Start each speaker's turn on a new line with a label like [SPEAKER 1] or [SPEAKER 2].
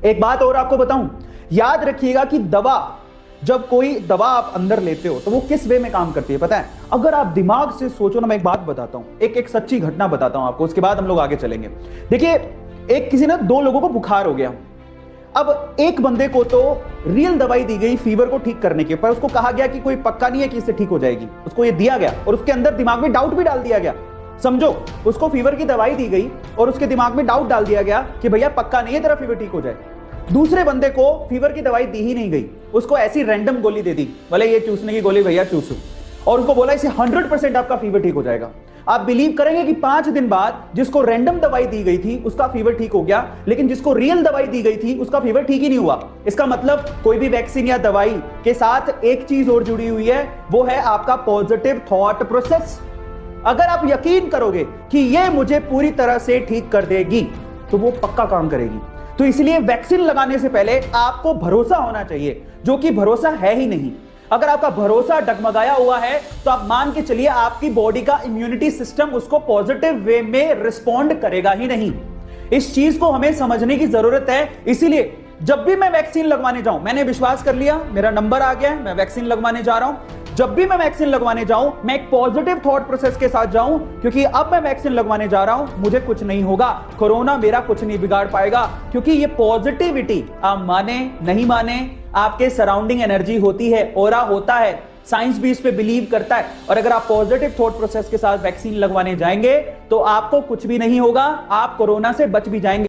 [SPEAKER 1] एक बात और आपको बताऊं, याद रखिएगा कि दवा, जब कोई दवा आप अंदर लेते हो तो वो किस वे में काम करती है पता है? अगर आप दिमाग से सोचो ना, मैं एक बात बताता हूं, एक सच्ची घटना बताता हूं आपको, उसके बाद हम लोग आगे चलेंगे। देखिए, एक किसी ना दो लोगों को बुखार हो गया। अब एक बंदे को तो रियल दवाई दी गई फीवर को ठीक करने के, पर उसको कहा गया कि कोई पक्का नहीं है कि इससे ठीक हो जाएगी। उसको ये दिया गया और उसके अंदर दिमाग में डाउट भी डाल दिया गया। समझो, उसको फीवर की दवाई दी गई और उसके दिमाग में डाउट डाल दिया गया कि भैया पक्का नहीं है तेरा फीवर ठीक हो जाए। दूसरे बंदे को फीवर की दवाई दी ही नहीं गई, उसको ऐसी रैंडम गोली दे दी, बोले ये चूसने की गोली भैया चूसो, और उसको बोला इसे 100% आपका फीवर ठीक हो जाएगा। आप बिलीव करेंगे कि 5 दिन बाद जिसको रैंडम दवाई दी गई थी उसका फीवर ठीक हो गया, लेकिन जिसको रियल दवाई दी गई थी उसका फीवर ठीक ही नहीं हुआ। इसका मतलब कोई भी वैक्सीन या दवाई के साथ एक चीज और जुड़ी हुई है, वो है आपका पॉजिटिव थॉट प्रोसेस। अगर आप यकीन करोगे कि ये मुझे पूरी तरह से ठीक कर देगी तो वो पक्का काम करेगी। तो इसलिए वैक्सीन लगाने से पहले आपको भरोसा होना चाहिए, जो कि भरोसा है ही नहीं। अगर आपका भरोसा डगमगाया हुआ है तो आप मान के चलिए आपकी बॉडी का इम्यूनिटी सिस्टम उसको पॉजिटिव वे में रिस्पॉन्ड करेगा ही नहीं। इस चीज को हमें समझने की जरूरत है। इसीलिए जब भी मैं वैक्सीन लगवाने जाऊं, मैंने विश्वास कर लिया, मेरा नंबर आ गया है, मैं वैक्सीन लगवाने जा रहा हूं। जब भी मैं वैक्सीन लगवाने जाऊं, मैं एक पॉजिटिव थॉट प्रोसेस के साथ जाऊं, क्योंकि अब मैं वैक्सीन लगवाने जा रहा हूं, मुझे कुछ नहीं होगा, कोरोना मेरा कुछ नहीं बिगाड़ पाएगा। क्योंकि ये पॉजिटिविटी, आप माने नहीं माने, आपके सराउंडिंग एनर्जी होती है, ऑरा होता है, साइंस भी इस पे बिलीव करता है। और अगर आप पॉजिटिव थॉट प्रोसेस के साथ वैक्सीन लगवाने जाएंगे तो आपको कुछ भी नहीं होगा, आप कोरोना से बच भी जाएंगे।